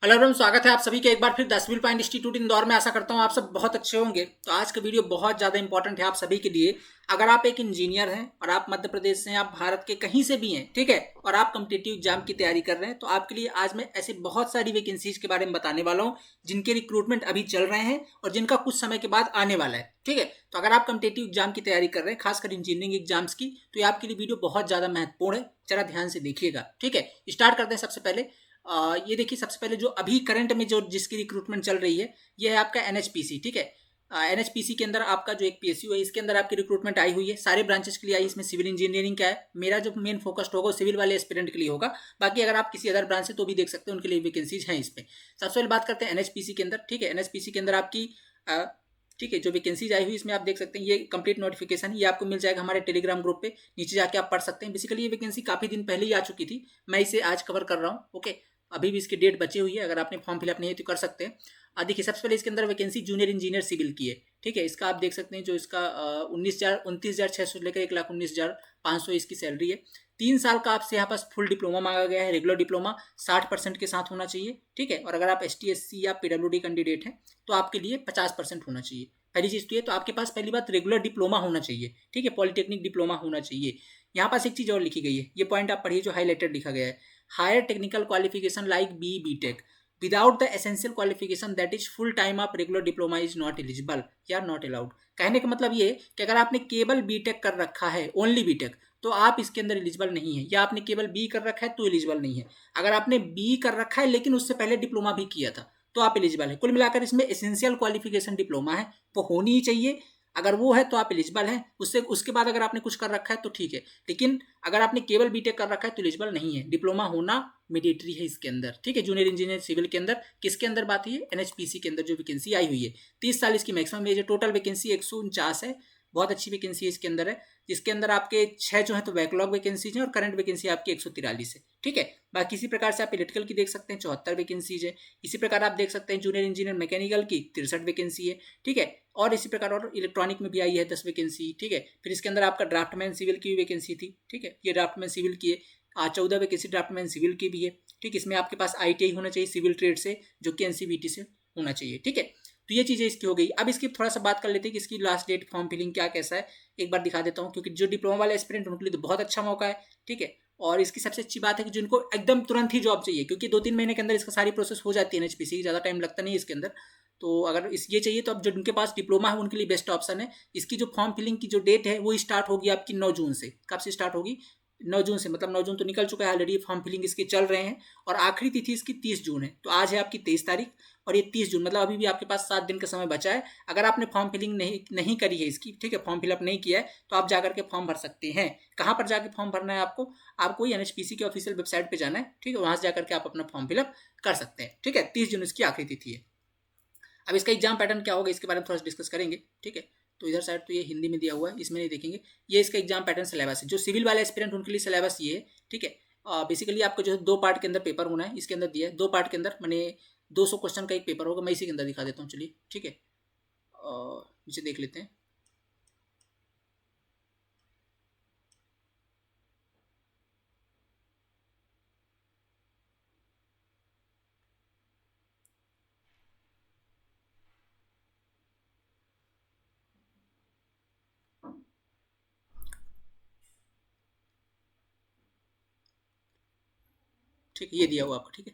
Hello everyone, स्वागत है आप सभी के एक बार फिर 10 पॉइंट इंस्टीट्यूट इंदौर में। आशा करता हूँ आप सब बहुत अच्छे होंगे। तो आज का वीडियो बहुत ज़्यादा इंपॉर्टेंट है आप सभी के लिए। अगर आप एक इंजीनियर हैं और आप मध्य प्रदेश से हैं, आप भारत के कहीं से भी हैं, ठीक है, और आप कॉम्पिटिटिव एग्जाम की तैयारी कर रहे हैं, तो आपके लिए आज मैं ऐसे बहुत सारी वैकेंसीज के बारे में बताने वाला हूँ जिनके रिक्रूटमेंट अभी चल रहे हैं और जिनका कुछ समय के बाद आने वाला है। ठीक है, तो अगर आप कॉम्पिटिटिव एग्जाम की तैयारी कर रहे हैं, खासकर इंजीनियरिंग एग्जाम्स की, तो ये आपके लिए वीडियो बहुत ज़्यादा महत्वपूर्ण है। जरा ध्यान से देखिएगा। ठीक है, स्टार्ट करते हैं। सबसे पहले ये देखिए, सबसे पहले जो अभी करंट में जो जिसकी रिक्रूटमेंट चल रही है, ये है आपका एनएचपीसी। ठीक है, एनएचपीसी के अंदर आपका जो एक पीएसयू है, इसके अंदर आपकी रिक्रूटमेंट आई हुई है। सारे ब्रांचेस के लिए आई। इसमें सिविल इंजीनियरिंग का है। मेरा जो मेन फोकस्ड होगा सिविल वाले एस्पिरेंट के लिए होगा। बाकी अगर आप किसी अदर ब्रांच से तो भी देख सकते हैं, उनके लिए वैकेंसीज हैं इस पे। सबसे पहले बात करते हैं एनएचपीसी के अंदर। ठीक है, एनएचपीसी के अंदर आपकी ठीक है, जो वैकेंसीज आई हुई इसमें आप देख सकते हैं, ये कंप्लीट नोटिफिकेशन ये आपको मिल जाएगा हमारे टेलीग्राम ग्रुप पे। नीचे जाके आप पढ़ सकते हैं। बेसिकली ये वैकेंसी काफ़ी दिन पहले ही आ चुकी थी, मैं इसे आज कवर कर रहा हूँ। ओके, अभी भी इसकी डेट बची हुई है। अगर आपने फॉर्म फिलअप नहीं है तो कर सकते हैं। देखिए, सबसे पहले इसके अंदर वैकेंसी जूनियर इंजीनियर सिविल की है। ठीक है, इसका आप देख सकते हैं, जो इसका 29,600 लेकर 1,19,500 इसकी सैलरी है। 3 साल का आपसे यहाँ पास फुल डिप्लोमा मांगा गया है। रेगुलर डिप्लोमा 60% के साथ होना चाहिए। ठीक है, और अगर आप ST SC या PWD कैंडिडेट हैं तो आपके लिए 50% होना चाहिए। पहली चीज़ तो ये, तो आपके पास पहली बात रेगुलर डिप्लोमा होना चाहिए। ठीक है, पॉलिटेक्निक डिप्लोमा होना चाहिए। यहाँ पास एक चीज़ और लिखी गई है, ये पॉइंट आप पढ़िए जो हाईलाइटेड लिखा गया है। Higher technical qualification like BTech without the essential qualification that is full time of regular diploma is not eligible या नॉट अलाउड। कहने का मतलब ये कि अगर आपने केवल BTech कर रखा है, ओनली BTech, तो आप इसके अंदर एलिजिबल नहीं है। या आपने केवल B कर रखा है तो एलिजिबल नहीं है। अगर आपने B कर रखा है लेकिन उससे पहले डिप्लोमा भी किया था तो आप एलिजिबल है। कुल मिलाकर इसमें एसेंशियल क्वालिफिकेशन डिप्लोमा है, वो होनी ही चाहिए। अगर वो है तो आप एलिजिबल हैं। उससे उसके बाद अगर आपने कुछ कर रखा है तो ठीक है, लेकिन अगर आपने केवल BTech कर रखा है तो एलिजिबल नहीं है। डिप्लोमा होना मैंडेटरी है इसके अंदर। ठीक है, जूनियर इंजीनियर सिविल के अंदर किसके अंदर बात है, एनएचपीसी के अंदर जो वैकेंसी आई हुई है। 30 साल इसकी मैक्सिमम एज है। टोटल वैकेंसी 149 है। बहुत अच्छी वैकेंसी इसके अंदर है, जिसके अंदर आपके 6 जो है तो बैकलॉग वैकेंसीज हैं और करंट वैकेंसी आपकी 143 है। ठीक है, बाकी इसी प्रकार से आप इलेक्ट्रिकल की देख सकते हैं, 74 वैकेंसीज है। इसी प्रकार आप देख सकते हैं जूनियर इंजीनियर मैकेनिकल की 63 वैकेंसी है। ठीक है, और इसी प्रकार और इलेक्ट्रॉनिक में भी आई है 10 वैकेंसी। ठीक है, फिर इसके अंदर आपका ड्राफ्टमैन सिविल की भी वैकेंसी थी। ठीक है, ये ड्राफ्टमैन सिविल की है। 14 वैकेंसी ड्राफ्टमैन सिविल की भी है। ठीक, इसमें आपके पास ITI होना चाहिए सिविल ट्रेड से, जो कि NCVT से होना चाहिए। ठीक है, तो ये चीज़ें इसकी हो गई। अब इसकी थोड़ा सा बात कर लेते हैं कि इसकी लास्ट डेट फॉर्म फिलिंग क्या कैसा है। एक बार दिखा देता हूँ, क्योंकि जो डिप्लोमा वाले एस्पिरेंट उनके लिए तो बहुत अच्छा मौका है। ठीक है, और इसकी सबसे अच्छी बात है कि जिनको एकदम तुरंत ही जॉब चाहिए, क्योंकि 2-3 महीने के अंदर इसका सारी प्रोसेस हो जाती है NHPC की, ज़्यादा टाइम लगता नहीं है इसके अंदर। तो अगर इस ये चाहिए तो अब जो जिनके पास डिप्लोमा है उनके लिए बेस्ट ऑप्शन है। इसकी जो फॉर्म फिलिंग की जो डेट है वो स्टार्ट होगी आपकी 9 जून से। कब से स्टार्ट होगी? 9 जून से, मतलब 9 जून तो निकल चुका है ऑलरेडी। फॉर्म फिलिंग इसके चल रहे हैं और आखिरी तिथि इसकी 30 जून है। तो आज है आपकी 23 तारीख और ये 30 जून, मतलब अभी भी आपके पास 7 दिन का समय बचा है। अगर आपने फॉर्म फिलिंग नहीं करी है इसकी, ठीक है, फॉर्म फिलअप नहीं किया है, तो आप जाकर के फॉर्म भर सकते हैं। कहाँ पर जाकर फॉर्म भरना है आपको? आपको NHPC के ऑफिशियल वेबसाइट पर जाना है। ठीक है, वहाँ से जाकर के आप अपना फॉर्म फिलअप कर सकते हैं। ठीक है, 30 जून इसकी आखिरी तिथि है। अब इसका एग्जाम पैटर्न क्या होगा इसके बारे में थोड़ा सा डिस्कस करेंगे। ठीक है, तो इधर साइड तो ये हिंदी में दिया हुआ है, इसमें नहीं देखेंगे। ये इसका एग्जाम पैटर्न सिलेबस है। जो सिविल वाले एस्पिरेंट उनके लिए सिलेबस ये है। ठीक है, बेसिकली आपको जो है 2 पार्ट के अंदर पेपर होना है। इसके अंदर दिया है 2 पार्ट के अंदर, मैंने 200 क्वेश्चन का एक पेपर होगा। मैं इसी के अंदर दिखा देता हूँ, चलिए। ठीक है, नीचे देख लेते हैं। ठीक है, ये दिया हुआ आपका। ठीक है,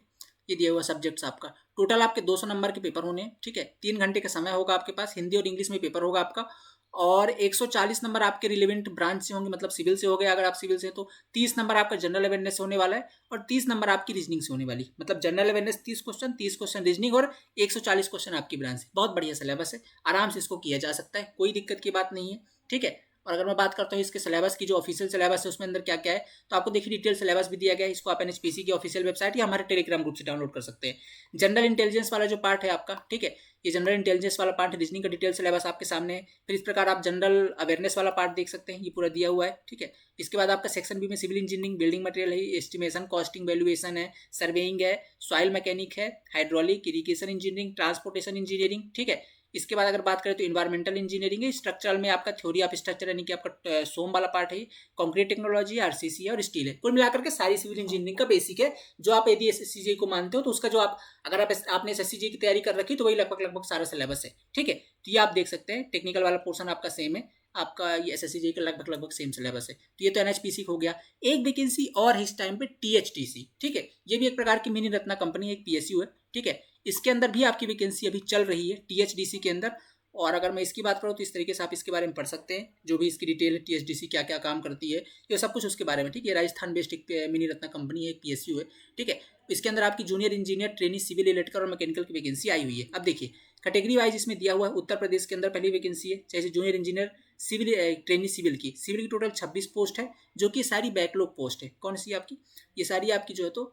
ये दिया हुआ सब्जेक्ट्स आपका। टोटल आपके 200 नंबर के पेपर होने हैं। ठीक है, 3 घंटे का समय होगा आपके पास। हिंदी और इंग्लिश में पेपर होगा आपका। और 140 नंबर आपके रिलेवेंट ब्रांच से होंगे, मतलब सिविल से हो गए अगर आप सिविल से, तो 30 नंबर आपका जनरल अवेयरनेस होने वाला है और 30 नंबर आपकी रीजनिंग से होने वाली। मतलब जनरल अवेयरनेस 30 क्वेश्चन रीजनिंग और 140 क्वेश्चन आपकी ब्रांच से। बहुत बढ़िया सिलेबस है, आराम से इसको किया जा सकता है, कोई दिक्कत की बात नहीं है। ठीक है, और अगर मैं बात करता हूँ इसके सिलेबस की, जो ऑफिशियल सिलेबस है उसमें अंदर क्या क्या है, तो आपको देखिए डिटेल सिलेबस भी दिया गया है। इसको आप NHPC की ऑफिशियल वेबसाइट या हमारे टेलीग्राम ग्रुप से डाउनलोड कर सकते हैं। जनरल इंटेलिजेंस वाला जो पार्ट है आपका, ठीक है, ये जनरल इंटेलिजेंस वाला पार्ट, रीजनिंग का डिटेल सिलेबस आपके सामने है। फिर इस प्रकार आप जनरल अवेयरनेस वाला पार्ट देख सकते हैं, ये पूरा दिया हुआ है। ठीक है, इसके बाद आपका सेक्शन बी में सिविल इंजीनियरिंग, बिल्डिंग मटेरियल है, एस्टिमेशन, कॉस्टिंग, वैल्यूएशन है, सर्वेइंग है, सॉइल मैकेनिक है, hydraulic, irrigation engineering, transportation engineering. ठीक है, इसके बाद अगर बात करें तो इन्वायरमेंटल इंजीनियरिंग है, स्ट्रक्चरल में आपका थ्योरी ऑफ स्ट्रक्चर यानी कि आपका सोम वाला पार्ट है, कंक्रीट टेक्नोलॉजी, आरसीसी और स्टील है। कुल मिलाकर के सारी सिविल इंजीनियरिंग का बेसिक है, जो आप यदि एसएससीजी को मानते हो तो उसका जो आप अगर आपने एसएससीजी की तैयारी कर रखी तो वही लगभग सारा सिलेबस है, ठीक है। तो ये आप देख सकते हैं टेक्निकल वाला पोर्शन आपका सेम है, आपका ये एसएससीजी का लगभग सेम सिलेबस है। तो ये तो एनएचपीसी हो गया। एक वैकेंसी और है इस टाइम पे टीएचडीसी, ठीक है, ये भी एक प्रकार की मिनी रत्ना कंपनी है, एक पीएसयू है, ठीक है। इसके अंदर भी आपकी वैकेंसी अभी चल रही है टीएचडीसी के अंदर। और अगर मैं इसकी बात करूँ तो इस तरीके से आप इसके बारे में पढ़ सकते हैं, जो भी इसकी डिटेल है, टीएचडीसी क्या क्या काम करती है, ये सब कुछ उसके बारे में, ठीक है। राजस्थान बेस्ड एक मिनी रत्ना कंपनी है, एक पीएसयू है, ठीक है। इसके अंदर आपकी junior engineer, trainee, civil, electrical और मैकेनिकल की वैकेंसी आई हुई है। अब देखिए कैटेगरी वाइज इसमें दिया हुआ है, उत्तर प्रदेश के अंदर पहली वैकेंसी है, जैसे junior engineer civil, trainee civil की टोटल 26 पोस्ट है, जो कि सारी बैकलॉग पोस्ट है। कौन सी आपकी, ये सारी आपकी जो है तो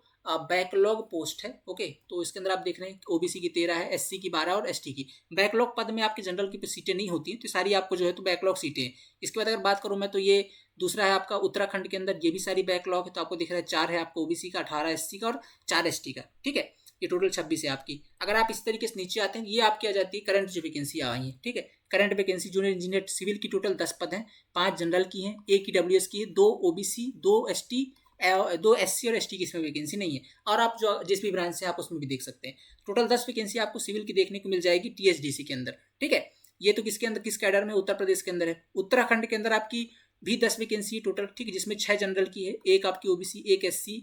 बैकलॉग पोस्ट है, ओके। तो इसके अंदर आप देख रहे हैं ओबीसी की 13 है, एससी की 12 और एसटी की। बैकलॉग पद में आपकी जनरल की सीटें नहीं होती हैं, तो सारी आपको जो है तो बैकलॉग सीटें हैं। इसके बाद अगर बात करूँ मैं तो ये दूसरा है आपका उत्तराखंड के अंदर, ये भी सारी बैकलॉग है, तो आपको दिख रहा है 4 है आपको ओबीसी का, 18 एससी का और 4 एसटी का, ठीक है। ये टोटल 26 है आपकी। अगर आप इस तरीके से नीचे आते हैं, ये आपकी आ जाती है करंट जो वैकेंसी आई है, ठीक है। Current vacancy junior engineer civil की टोटल 10 पद हैं, 5 जनरल की हैं, 1 ईडब्ल्यूएस की है, 2 ओबीसी, 2 एसटी, 2 एससी और एसटी की इसमें वैकेंसी नहीं है। और आप जो जिस भी ब्रांच से आप उसमें भी देख सकते हैं, टोटल 10 वैकेंसी आपको सिविल की देखने को मिल जाएगी टीएचडीसी के अंदर, ठीक है। ये तो किसके अंदर, किस कैडर में, उत्तर प्रदेश के अंदर है। उत्तराखंड के अंदर आपकी भी 10 वैकेंसी है टोटल, ठीक है, जिसमें 6 जनरल की है, 1 आपकी ओबीसी, 1 एससी,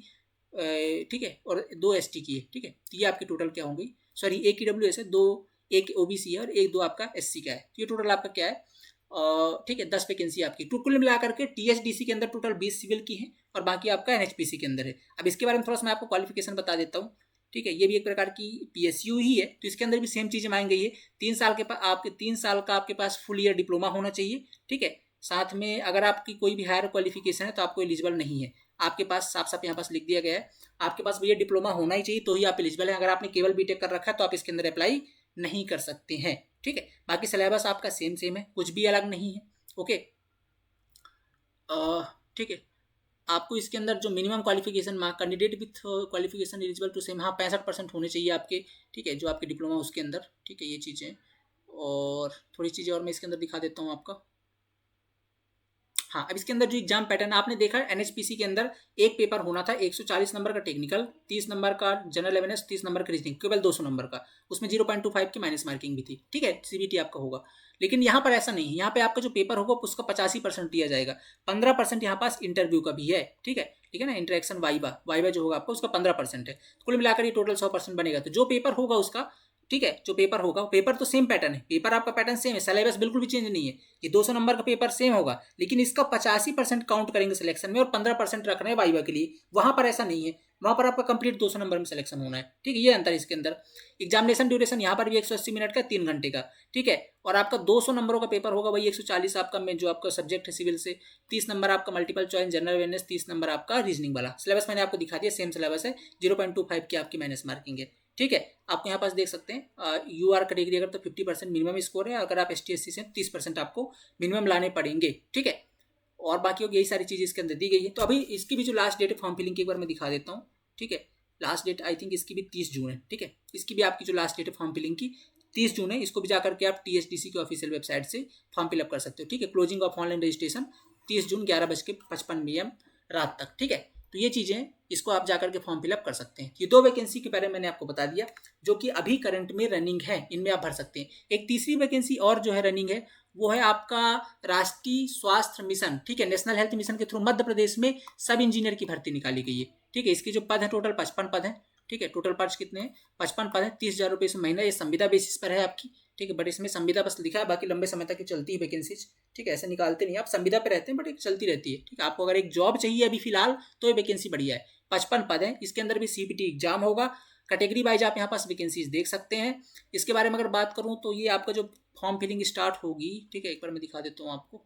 ठीक है, और 2 एसटी की है, ठीक है। तो ये आपकी टोटल क्या होंगी, सॉरी 1 ईडब्ल्यूएस है, 2 1 ओबीसी है और 1 2 आपका एससी का है। तो ये टोटल आपका क्या है, ठीक है, 10 वैकेंसी आपकी। तो कुल मिलाकर के टीएचडीसी के अंदर टोटल 20 सिविल की है और बाकी आपका एनएचपीसी के अंदर है। अब इसके बारे में थोड़ा सा मैं आपको क्वालिफिकेशन बता देता हूँ, ठीक है। ये भी एक प्रकार की पीएसयू ही है, तो इसके अंदर भी सेम चीज़ें मांगी गई है। 3 साल के पास आपके 3 साल का आपके पास फुल ईयर डिप्लोमा होना चाहिए, ठीक है। साथ में अगर आपकी कोई भी हायर क्वालिफिकेशन है तो आपको एलिजिबल नहीं है। आपके पास साफ साफ यहाँ पास लिख दिया गया है, आपके पास भैया डिप्लोमा होना ही चाहिए तो ही आप एलिजिबल हैं। अगर आपने केवल बीटेक कर रखा है तो आप इसके अंदर अप्लाई नहीं कर सकते हैं, ठीक है। बाकी सिलेबस आपका सेम है, कुछ भी अलग नहीं है, ओके, ठीक है। आपको इसके अंदर जो minimum qualification mark, candidate with qualification eligible to same, हाँ 65% होने चाहिए आपके, ठीक है, जो आपके डिप्लोमा उसके अंदर, ठीक है, ये चीज़ें। और थोड़ी चीज़ें और मैं इसके अंदर दिखा देता हूँ आपका। हाँ, अब इसके अंदर जो एग्जाम पैटर्न आपने देखा एनएचपीसी के अंदर एक पेपर होना था 140 नंबर का टेक्निकल, 30 नंबर का जनरल अवेयरनेस, 30 नंबर का रीजनिंग, केवल 200 नंबर का, उसमें 0.25 की माइनस मार्किंग भी थी, ठीक है, सीबीटी आपका होगा। लेकिन यहाँ पर ऐसा नहीं है, यहाँ पे आपका जो पेपर होगा उसका 85% दिया जाएगा, 15% यहाँ पास इंटरव्यू का भी है, ठीक है ना, इंटरेक्शन वाइवा जो होगा आपका उसका 15% है। कुल मिलाकर ये टोटल 100% बनेगा। तो जो पेपर होगा उसका, ठीक है, जो पेपर होगा पेपर तो सेम पैटर्न है, पेपर आपका पैटर्न सेम है, सिलेबस बिल्कुल भी चेंज नहीं है। ये 200 नंबर का पेपर सेम होगा, लेकिन इसका 85% काउंट करेंगे सिलेक्शन में और 15% रख रहे हैं वाइवा के लिए। वहां पर ऐसा नहीं है, वहां पर आपका कंप्लीट 200 नंबर में सिलेक्शन होना है, ठीक है, ये अंतर है इसके अंदर। एग्जामिनेशन ड्यूरेशन यहाँ पर भी 180 मिनट का, 3 घंटे का, ठीक है। और आपका 200 नंबरों का पेपर होगा, वही 140 आपका में जो आपका सब्जेक्ट है सिविल से, 30 नंबर आपका multiple choice general awareness, 30 number आपका रीजनिंग वाला। सिलेबस मैंने आपको दिखा दिया, सेम सिलेबस है, 0.25 की आपकी माइनस मार्किंग है, ठीक है। आपको यहाँ पास देख सकते हैं यूआर कैटेगरी अगर तो 50% मिनिमम स्कोर है, अगर आप ST SC से 30% आपको मिनिमम लाने पड़ेंगे, ठीक है। और बाकी यही सारी चीज़ इसके अंदर दी गई है। तो अभी इसकी भी जो लास्ट डेट है फॉर्म फिलिंग की एक बार मैं दिखा देता हूँ, ठीक है। लास्ट डेट आई थिंक इसकी भी 30 जून है, ठीक है। इसकी भी आपकी जो लास्ट डेट है फॉर्म फिलिंग की 30 जून है। इसको भी जाकर के आप THDC की ऑफिशियल वेबसाइट से फॉर्म फिलअप कर सकते हो, ठीक है। Closing of online registration 30 June 11:55 PM रात तक, ठीक है। तो ये चीज़ें इसको आप जाकर के फॉर्म फिलअप कर सकते हैं। ये 2 वैकेंसी के बारे में मैंने आपको बता दिया जो कि अभी करंट में रनिंग है, इनमें आप भर सकते हैं। एक तीसरी वैकेंसी और जो है रनिंग है वो है आपका राष्ट्रीय स्वास्थ्य मिशन, ठीक है, नेशनल हेल्थ मिशन के थ्रू मध्य प्रदेश में सब इंजीनियर की भर्ती निकाली गई है, ठीक है। इसके जो पद है टोटल 55 पद हैं, ठीक है। टोटल पद कितने हैं, 55 पद है, 30,000 रुपये से महीना। ये संविदा बेसिस पर है आपकी, ठीक है, बट इसमें संविदा बस लिखा है, बाकी लंबे समय तक चलती है वैकेंसीज, ठीक है। ऐसे निकालते नहीं, आप संविदा पे रहते हैं बट एक चलती रहती है, ठीक है। आपको अगर एक जॉब चाहिए अभी फिलहाल तो ये वैकेंसी बढ़िया है। 55 पद है, इसके अंदर भी CPT एग्जाम होगा। कैटेगरी वाइज आप यहाँ पास वैकेंसीज देख सकते हैं। इसके बारे में अगर बात करूँ तो ये आपका जो फॉर्म फिलिंग स्टार्ट होगी, ठीक है, एक बार मैं दिखा देता हूँ आपको,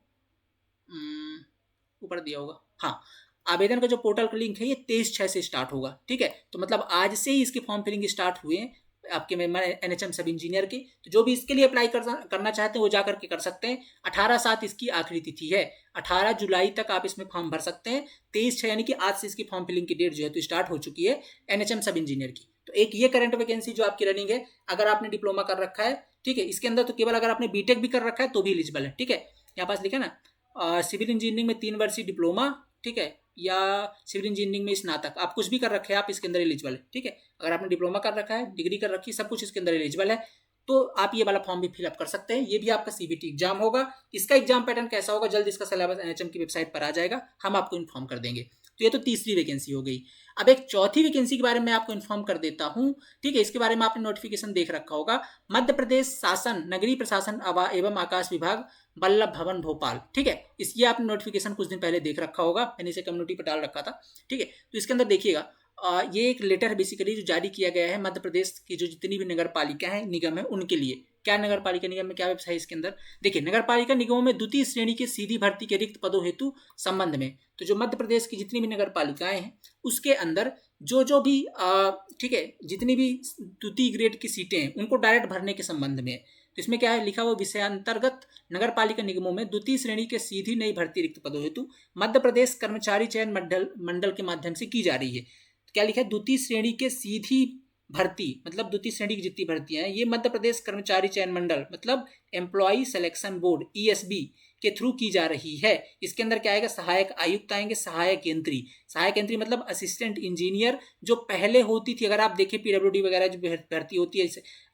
ऊपर दिया होगा, हाँ। आवेदन का जो पोर्टल का लिंक है ये 23/6 से स्टार्ट होगा, ठीक है। तो मतलब आज से ही इसके फॉर्म फिलिंग स्टार्ट हुए हैं आपके NHM सब इंजीनियर के। तो जो भी इसके लिए अप्लाई करना चाहते हैं वो जाकर के कर सकते हैं। 18/7 इसकी आखिरी तिथि है, 18 जुलाई तक आप इसमें फॉर्म भर सकते हैं। 23/6 यानी कि आज से इसकी फॉर्म फिलिंग की डेट जो है तो स्टार्ट हो चुकी है NHM सब इंजीनियर की। तो एक ये करंट वैकेंसी जो आपकी रनिंग है, अगर आपने डिप्लोमा कर रखा है ठीक है। इसके अंदर तो केवल अगर आपने बीटेक भी कर रखा है तो भी एलिजिबल है, ठीक है। यहाँ पास लिखा ना सिविल इंजीनियरिंग में 3 वर्षीय डिप्लोमा, ठीक है, या सिविल इंजीनियरिंग में स्नातक, आप कुछ भी कर रखे हैं आप इसके अंदर एलिजिबल है, ठीक है। अगर आपने डिप्लोमा कर रखा है, डिग्री कर रखी है, सब कुछ इसके अंदर एलिजिबल है, तो आप ये वाला फॉर्म भी फिलअप कर सकते हैं। ये भी आपका सीबीटी एग्जाम होगा। इसका एग्जाम पैटर्न कैसा होगा, जल्द इसका सिलेबस एनएचएम की वेबसाइट पर आ जाएगा, हम आपको इन्फॉर्म कर देंगे। तो ये तो तीसरी वैकेंसी हो गई। अब एक चौथी वैकेंसी के बारे में आपको इन्फॉर्म कर देता हूं, ठीक है। इसके बारे में आपने नोटिफिकेशन देख रखा होगा, मध्य प्रदेश शासन नगरीय प्रशासन एवं आकाश विभाग, वल्लभ भवन भोपाल, ठीक है। इसकी आपने नोटिफिकेशन कुछ दिन पहले देख रखा होगा, मैंने इसे कम्युनिटी पर डाल रखा था, ठीक है। तो इसके अंदर देखिएगा ये एक लेटर बेसिकली जो जारी किया गया है मध्य प्रदेश की जो जितनी भी नगर पालिका है, निगम है, उनके लिए। क्या नगर पालिका निगम में क्या व्यवस्था है इसके अंदर, देखिए, नगर पालिका निगमों में द्वितीय श्रेणी के सीधी भर्ती के रिक्त पदों हेतु संबंध में, तो जो मध्य प्रदेश की जितनी भी नगर पालिकाएं हैं उसके अंदर जो भी ठीक है, जितनी भी द्वितीय ग्रेड की सीटें हैं उनको डायरेक्ट भरने के संबंध में। तो इसमें क्या है लिखा हुआ, विषयांतर्गत नगर पालिका निगमों में द्वितीय श्रेणी के सीधी नई भर्ती रिक्त पदों हेतु मध्य प्रदेश कर्मचारी चयन मंडल के माध्यम से की जा रही है। क्या लिखा है, द्वितीय श्रेणी के सीधी भर्ती, मतलब द्वितीय श्रेणी की जितनी भर्तियां हैं ये मध्य प्रदेश कर्मचारी चयन मंडल मतलब एम्प्लॉय सिलेक्शन बोर्ड ईएसबी के थ्रू की जा रही है। इसके अंदर क्या आएगा, सहायक आयुक्त आएंगे, सहायक यंत्री मतलब असिस्टेंट इंजीनियर जो पहले होती थी, अगर आप देखें पीडब्ल्यूडी वगैरह जो भर्ती होती है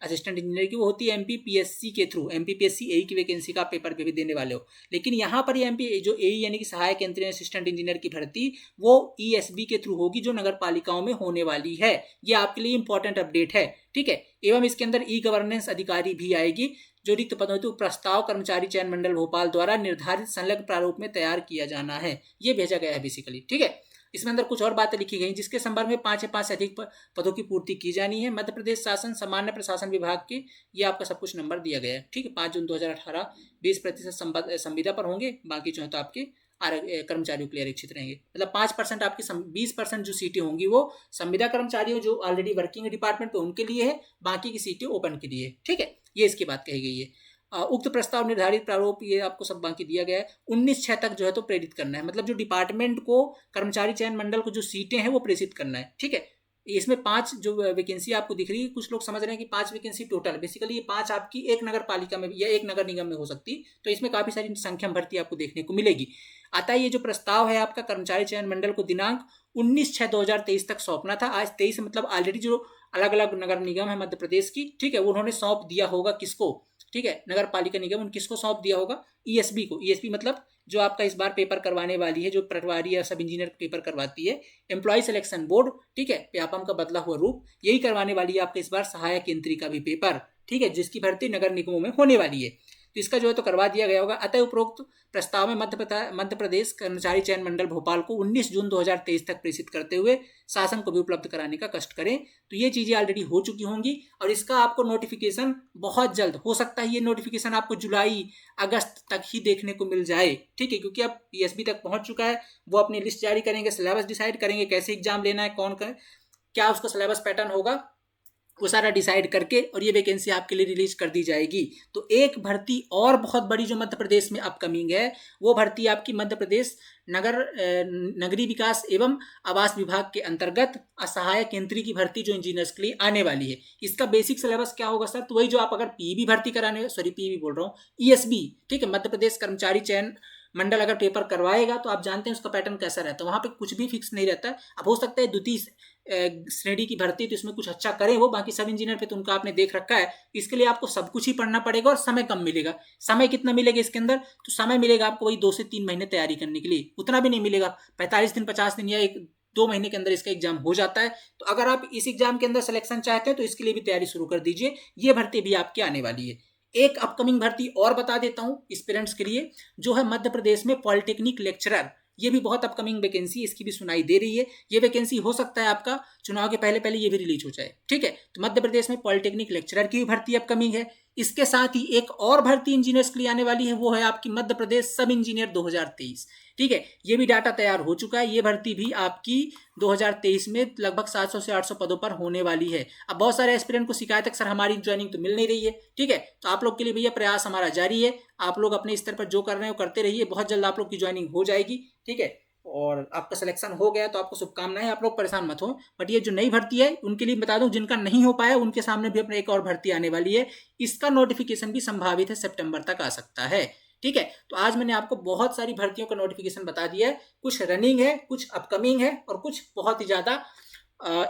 असिस्टेंट इंजीनियर की, वो होती है एमपीपीएससी के थ्रू, एमपीपीएससी एई की वैकेंसी का पेपर पे भी देने वाले हो। लेकिन यहाँ पर ये एमपी जो एई यानी कि सहायक यंत्री असिस्टेंट इंजीनियर की भर्ती वो ईएसबी के थ्रू होगी, जो नगर पालिकाओं में होने वाली है। ये आपके लिए इंपॉर्टेंट अपडेट है, ठीक है। एवं इसके अंदर ई गवर्नेंस अधिकारी भी आएगी, जो रिक्त पदों हेतु प्रस्ताव कर्मचारी चयन मंडल भोपाल द्वारा निर्धारित संलग्न प्रारूप में तैयार किया जाना है, ये भेजा गया है बेसिकली, ठीक है। इसमें अंदर कुछ और बातें लिखी गई जिसके संदर्भ में 5 या 5 से अधिक पदों की पूर्ति की जानी है। मध्य प्रदेश शासन सामान्य प्रशासन विभाग के ये आपका सब कुछ नंबर दिया गया है, ठीक है। 5 जून 2018 20% संविदा पर होंगे, बाकी जो है तो आपके कर्मचारियों के लिए आरक्षित रहेंगे। मतलब 5% आपकी 20% जो सीटें होंगी वो संविदा कर्मचारियों जो ऑलरेडी वर्किंग डिपार्टमेंट पे उनके लिए है, बाकी की सीटें ओपन के लिए, ठीक है। ये इसकी बात कही गई है। उक्त प्रस्ताव निर्धारित प्रारूप ये आपको सब बाकी दिया गया है। 19/6 तक जो है तो प्रेरित करना है, मतलब जो डिपार्टमेंट को कर्मचारी चयन मंडल को जो सीटें हैं वो प्रेषित करना है, ठीक है। इसमें 5 जो वैकेंसी आपको दिख रही है, कुछ लोग समझ रहे हैं कि 5 वैकेंसी टोटल, बेसिकली ये 5 आपकी एक नगर पालिका में या एक नगर निगम में हो सकती, तो इसमें काफी सारी संख्या भर्ती आपको देखने को मिलेगी। अतः ये जो प्रस्ताव है आपका कर्मचारी चयन मंडल को दिनांक 19/6/2023 तक सौंपना था। आज 23 मतलब ऑलरेडी जो अलग अलग नगर निगम है मध्य प्रदेश की, ठीक है, उन्होंने सौंप दिया होगा किसको, ठीक है, नगर पालिका निगम उन किसको सौंप दिया होगा, ईएसबी को। ईएसबी मतलब जो आपका इस बार पेपर करवाने वाली है, जो पटवारी या सब इंजीनियर पेपर करवाती है, एम्प्लॉय सिलेक्शन बोर्ड, ठीक है, व्यापम का बदला हुआ रूप, यही करवाने वाली है आपका इस बार सहायक यंत्री का भी पेपर, ठीक है, जिसकी भर्ती नगर निगमों में होने वाली है। तो इसका जो है तो करवा दिया गया होगा। अतः उपरोक्त प्रस्ताव में मध्य प्रदेश कर्मचारी चयन मंडल भोपाल को 19 जून 2023 तक प्रेषित करते हुए शासन को भी उपलब्ध कराने का कष्ट करें। तो ये चीजें ऑलरेडी हो चुकी होंगी और इसका आपको नोटिफिकेशन बहुत जल्द हो सकता है, ये नोटिफिकेशन आपको जुलाई अगस्त तक ही देखने को मिल जाए, ठीक है, क्योंकि अब पीएसबी तक पहुंच चुका है, वो अपनी लिस्ट जारी करेंगे, सिलेबस डिसाइड करेंगे, कैसे एग्जाम लेना है, कौन का क्या उसका सिलेबस पैटर्न होगा, वो सारा डिसाइड करके और ये वैकेंसी आपके लिए रिलीज कर दी जाएगी। तो एक भर्ती और बहुत बड़ी जो मध्य प्रदेश में अपकमिंग है, वो भर्ती आपकी मध्य प्रदेश नगरीय विकास एवं आवास विभाग के अंतर्गत असहायक यंत्री की भर्ती जो इंजीनियर्स के लिए आने वाली है। इसका बेसिक सिलेबस क्या होगा सर, तो वही जो आप अगर पीईबी भर्ती कराने, सॉरी पीईबी बोल रहा हूँ, ईएसबी, ठीक है, मध्य प्रदेश कर्मचारी चयन मंडल अगर पेपर करवाएगा तो आप जानते हैं उसका पैटर्न कैसा रहता है, वहां पे कुछ भी फिक्स नहीं रहता है। अब हो सकता है द्वितीय श्रेणी की भर्ती तो इसमें कुछ अच्छा करें वो, बाकी सब इंजीनियर पे तो उनका आपने देख रखा है, इसके लिए आपको सब कुछ ही पढ़ना पड़ेगा और समय कम मिलेगा। समय कितना मिलेगा इसके अंदर, तो समय मिलेगा आपको वही 2 से 3 महीने तैयारी करने के लिए, उतना भी नहीं मिलेगा, 45 दिन 50 दिन या 1-2 महीने के अंदर इसका एग्जाम हो जाता है। तो अगर आप इस एग्जाम के अंदर सिलेक्शन चाहते हैं तो इसके लिए भी तैयारी शुरू कर दीजिए, ये भर्ती भी आपकी आने वाली है। एक अपकमिंग भर्ती और बता देता हूं एस्पिरेंट्स के लिए, जो है मध्य प्रदेश में पॉलिटेक्निक लेक्चरर, ये भी बहुत अपकमिंग वैकेंसी, इसकी भी सुनाई दे रही है। ये वैकेंसी हो सकता है आपका चुनाव के पहले पहले ये भी रिलीज हो जाए, ठीक है। तो मध्य प्रदेश में पॉलिटेक्निक लेक्चरर की भी भर्ती अपकमिंग है। इसके साथ ही एक और भर्ती इंजीनियर्स के लिए आने वाली है, वो है आपकी मध्य प्रदेश सब इंजीनियर 2023, ठीक है। ये भी डाटा तैयार हो चुका है, ये भर्ती भी आपकी 2023 में लगभग 700 से 800 पदों पर होने वाली है। अब बहुत सारे एस्पिरेंट को शिकायत है सर हमारी ज्वाइनिंग तो मिल नहीं रही है, ठीक है, तो आप लोग के लिए भैया प्रयास हमारा जारी है, आप लोग अपने स्तर पर जो कर रहे हैं वो करते रहिए, बहुत जल्द आप लोग की ज्वाइनिंग हो जाएगी, ठीक है। और आपका सिलेक्शन हो गया तो आपको शुभकामनाएं, आप लोग परेशान मत हो। बट ये जो नई भर्ती है उनके लिए बता दूं, जिनका नहीं हो पाया उनके सामने भी अपने एक और भर्ती आने वाली है, इसका नोटिफिकेशन भी संभावित है सितंबर तक आ सकता है। ठीक है, तो आज मैंने आपको बहुत सारी भर्तियों का नोटिफिकेशन बता दिया है, कुछ रनिंग है, कुछ अपकमिंग है और कुछ बहुत ही ज्यादा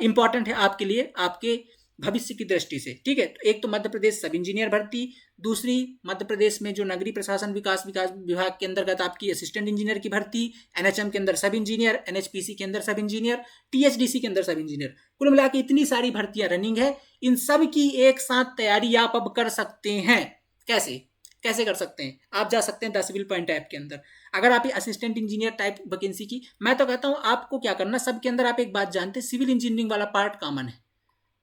इंपॉर्टेंट है आपके लिए, आपके भविष्य की दृष्टि से। ठीक है, तो एक तो मध्य प्रदेश सब इंजीनियर भर्ती, दूसरी मध्य प्रदेश में जो नगरीय प्रशासन विकास विभाग के अंतर्गत आपकी असिस्टेंट इंजीनियर की भर्ती, एनएचएम के अंदर सब इंजीनियर, एनएचपीसी के अंदर सब इंजीनियर, टीएचडीसी के अंदर सब इंजीनियर, कुल मिला के इतनी सारी भर्तियां रनिंग है। इन सब की एक साथ तैयारी आप अब कर सकते हैं। कैसे कैसे कर सकते हैं? आप जा सकते हैं 10 सिविल पॉइंट ऐप के अंदर। अगर आप असिस्टेंट इंजीनियर टाइप वैकेंसी की, मैं तो कहता हूं आपको क्या करना, सबके अंदर आप एक बात जानते हैं, सिविल इंजीनियरिंग वाला पार्ट कॉमन है।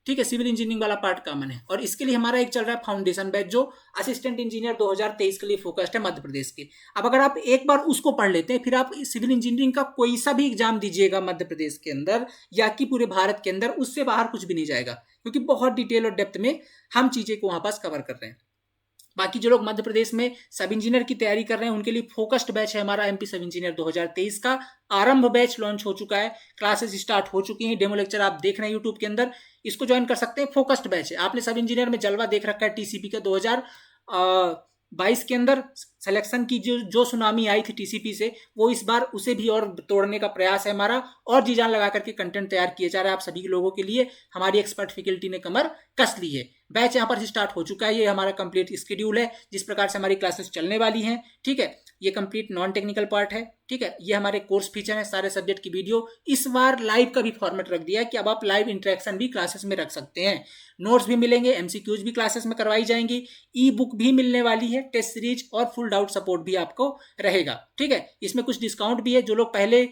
ठीक है, सिविल इंजीनियरिंग वाला पार्ट कॉमन है और इसके लिए हमारा एक चल रहा है फाउंडेशन बैच, जो असिस्टेंट इंजीनियर 2023 के लिए फोकस्ड है मध्य प्रदेश के। अब अगर आप एक बार उसको पढ़ लेते हैं, फिर आप सिविल इंजीनियरिंग का कोई सा भी एग्जाम दीजिएगा मध्य प्रदेश के अंदर या कि पूरे भारत के अंदर, उससे बाहर कुछ भी नहीं जाएगा, क्योंकि बहुत डिटेल और डेप्थ में हम चीजें को वहां पास कवर कर रहे हैं। बाकी जो लोग मध्य प्रदेश में सब इंजीनियर की तैयारी कर रहे हैं उनके लिए फोकस्ड बैच है हमारा एमपी सब इंजीनियर 2023 का। आरंभ बैच लॉन्च हो चुका है, क्लासेस स्टार्ट हो चुकी हैं, डेमो लेक्चर आप देख रहे हैं यूट्यूब के अंदर, इसको ज्वाइन कर सकते हैं। फोकस्ड बैच है, आपने सब इंजीनियर में जलवा देख रखा है टीसीपी का 2022 के अंदर सिलेक्शन की जो सुनामी आई थी टीसीपी से, वो इस बार उसे भी और तोड़ने का प्रयास है हमारा, और जी जान लगा करके कंटेंट तैयार किए जा रहे हैं आप सभी लोगों के लिए। हमारी एक्सपर्ट फैकल्टी ने कमर कस ली है। बैच यहाँ पर स्टार्ट हो चुका है, ये हमारा कंप्लीट स्केड्यूल है जिस प्रकार से हमारी क्लासेस चलने वाली हैं। ठीक है, ये कंप्लीट नॉन टेक्निकल पार्ट है। ठीक है, ये हमारे कोर्स फीचर है, सारे सब्जेक्ट की वीडियो। इस बार लाइव का भी फॉर्मेट रख दिया है कि अब आप लाइव इंटरेक्शन भी क्लासेस में रख सकते हैं, नोट्स भी मिलेंगे, एमसीक्यूज भी क्लासेस में करवाई जाएंगी, ई बुक भी मिलने वाली है, टेस्ट सीरीज और फुल डाउट सपोर्ट भी आपको रहेगा। ठीक है, इसमें कुछ डिस्काउंट भी है, जो लोग पहले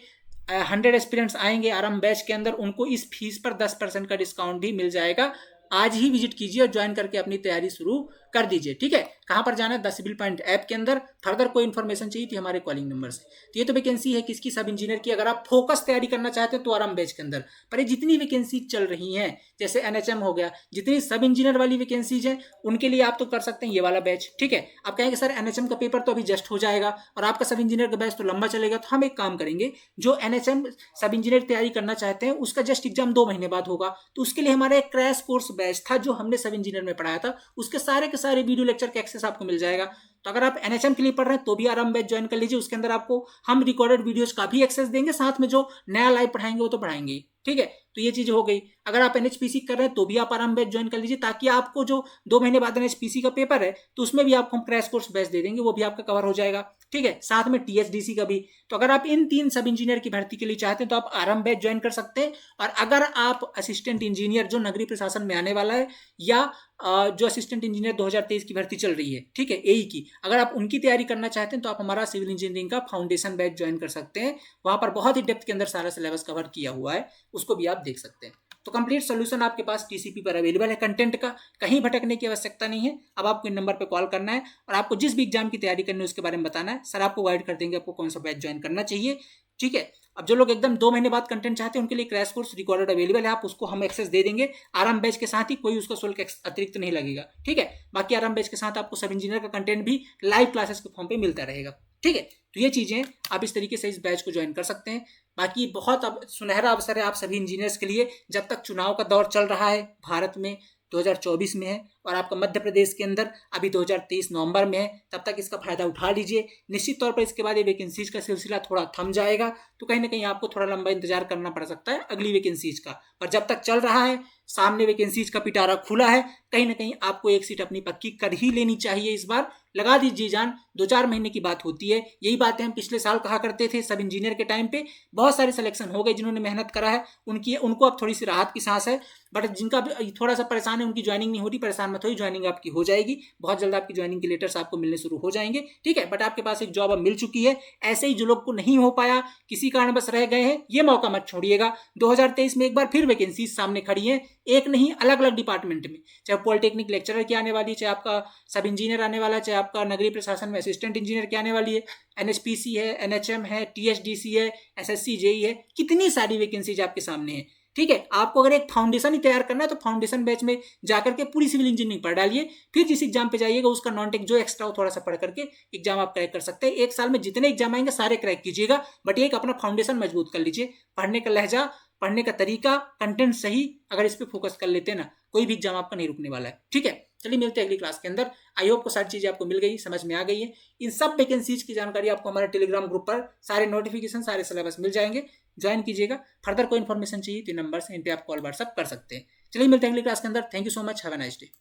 100 एस्पिरेंट्स आएंगे आरंभ बैच के अंदर, उनको इस फीस पर 10% का डिस्काउंट भी मिल जाएगा। आज ही विजिट कीजिए और ज्वाइन करके अपनी तैयारी शुरू कर दीजिए। ठीक है, कहां पर जाना है? 10 सिविल पॉइंट ऐप के अंदर। फर्दर कोई इन्फॉर्मेशन चाहिए थी हमारे कॉलिंग नंबर से। तो ये तो वैकेंसी है किसकी? सब इंजीनियर की। अगर आप फोकस तैयारी करना चाहते हैं तो आराम बैच के अंदर। पर ये जितनी वैकेंसी चल रही हैं, जैसे एनएचएम हो गया, जितनी सब इंजीनियर वाली वैकेंसीज हैं, उनके लिए आप तो कर सकते हैं ये वाला बैच। ठीक है, आप कहेंगे सर एनएचएम का पेपर तो अभी जस्ट हो जाएगा और आपका सब इंजीनियर का बैच तो लंबा चलेगा, तो हम एक काम करेंगे, जो एनएचएम सब इंजीनियर तैयारी करना चाहते हैं उसका जस्ट एग्जाम 2 महीने बाद होगा, तो उसके लिए हमारा एक क्रैश कोर्स बैच था जो हमने सब इंजीनियर में पढ़ाया था, उसके सारे के सारे वीडियो लेक्चर के एक्सेस आपको मिल जाएगा। तो अगर आप एनएचएम के लिए पढ़ रहे हैं तो भी आराम बैच ज्वाइन कर लीजिए, उसके अंदर आपको हम रिकॉर्डेड वीडियोस का भी एक्सेस देंगे, साथ में जो नया लाइव पढ़ाएंगे वो तो पढ़ाएंगे। ठीक है, तो ये चीज हो गई। अगर आप एनएचपीसी कर रहे हैं तो भी आप आराम बैच ज्वाइन कर लीजिए, ताकि आपको जो 2 महीने बाद एनएचपीसी का पेपर है तो उसमें भी आपको हम क्रैश कोर्स बैच दे देंगे, वो भी आपका कवर हो जाएगा। ठीक है, साथ में टीएचडीसी का भी। तो अगर आप इन 3 सब इंजीनियर की भर्ती के लिए चाहते हैं तो आप आराम बैच ज्वाइन कर सकते हैं। और अगर आप असिस्टेंट इंजीनियर जो नगरीय प्रशासन में आने वाला है, या जो असिस्टेंट इंजीनियर 2023 की भर्ती चल रही है, ठीक है, एई की, अगर आप उनकी तैयारी करना चाहते हैं तो आप हमारा सिविल इंजीनियरिंग का फाउंडेशन बैच ज्वाइन कर सकते हैं। वहां पर बहुत ही डेप्थ के अंदर सारा सिलेबस कवर किया हुआ है, उसको भी आप देख सकते हैं। तो कंप्लीट सोल्यूशन आपके पास टीसीपी पर अवेलेबल है कंटेंट का, कहीं भटकने की आवश्यकता नहीं है। अब आपको इन नंबर पे कॉल करना है और आपको जिस भी एग्जाम की तैयारी करनी है उसके बारे में बताना है, सर आपको गाइड कर देंगे आपको कौन सा बैच ज्वाइन करना चाहिए। ठीक है, अब जो लोग एकदम 2 महीने बाद कंटेंट चाहते हैं उनके लिए क्रैश कोर्स रिकॉर्डेड अवेलेबल है, आप उसको हम एक्सेस दे देंगे आराम बैच के साथ ही, कोई उसका शुल्क अतिरिक्त नहीं लगेगा। ठीक है, बाकी आराम बैच के साथ आपको सब इंजीनियर का कंटेंट भी लाइव क्लासेस के फॉर्म पे मिलता रहेगा। ठीक है, तो ये चीजें आप इस तरीके से इस बैच को ज्वाइन कर सकते हैं। बाकी बहुत अब सुनहरा अवसर है आप सभी इंजीनियर्स के लिए, जब तक चुनाव का दौर चल रहा है भारत में, 2024 में है और आपका मध्य प्रदेश के अंदर अभी 2023 नवंबर में है, तब तक इसका फायदा उठा लीजिए। निश्चित तौर पर इसके बाद ये वैकेंसीज का सिलसिला थोड़ा थम जाएगा, तो कहीं ना कहीं आपको थोड़ा लंबा इंतजार करना पड़ सकता है अगली वैकेंसीज का। पर जब तक चल रहा है, सामने वैकेंसीज का पिटारा खुला है, कहीं ना कहीं आपको एक सीट अपनी पक्की कर ही लेनी चाहिए। इस बार लगा दीजिए जान, 2-4 महीने की बात होती है। यही बातें हम पिछले साल कहा करते थे सब इंजीनियर के टाइम पे। बहुत सारे सिलेक्शन हो गए जिन्होंने मेहनत करा है, उनको अब थोड़ी सी राहत की सांस है। बट जिनका थोड़ा सा परेशान है, उनकी ज्वाइनिंग नहीं हो रही, परेशान मत होइए, ज्वाइनिंग आपकी हो जाएगी। बहुत जल्द आपकी ज्वाइनिंग के लेटर्स आपको मिलने शुरू हो जाएंगे। ठीक है, बट आपके पास एक जॉब अब मिल चुकी है। ऐसे ही जो लोग को नहीं हो पाया, किसी कारण बस रह गए हैं, ये मौका मत छोड़िएगा। 2023 में एक बार फिर वैकेंसी सामने खड़ी है, एक नहीं अलग अलग डिपार्टमेंट में, चाहे पॉलिटेक्निक लेक्चरर की आने वाली है, चाहे आपका सब इंजीनियर आने वाला है, चाहे आपका नगरीय प्रशासन में असिस्टेंट इंजीनियर की आने वाली है, एनएचपीसी है, एनएचएम है, टीएचडीसी है, एसएससी जेई है, कितनी सारी वैकेंसीज आपके सामने है। ठीक है। आपको अगर एक फाउंडेशन ही तैयार करना है तो फाउंडेशन बैच में जाकर के पूरी सिविल इंजीनियरिंग पढ़ डालिए, फिर जिस एग्जाम पे जाइएगा उसका नॉन टेक जो एक्स्ट्रा हो थोड़ा सा पढ़ करके एग्जाम आप क्रैक कर सकते हैं। एक साल में जितने एग्जाम आएंगे सारे क्रैक कीजिएगा, बट एक अपना फाउंडेशन मजबूत कर लीजिए। पढ़ने का लहजा, पढ़ने का तरीका, कंटेंट सही, अगर इस पर फोकस कर लेते हैं ना, कोई भी एग्जाम आपका नहीं रुकने वाला है। ठीक है, चलिए मिलते हैं अगली क्लास के अंदर। आई होप को सारी चीजें आपको मिल गई, समझ में आ गई है। इन सब वैकेंसीज की जानकारी आपको हमारे टेलीग्राम ग्रुप पर सारे नोटिफिकेशन, सारे सिलेबस मिल जाएंगे, ज्वाइन कीजिएगा। फर्दर कोई इन्फॉर्मेशन चाहिए तो नंबर से इन पे आप कॉल व्हाट्सअप कर सकते हैं। चलिए मिलते हैं अगली क्लास के अंदर। Thank you so much, have a nice day.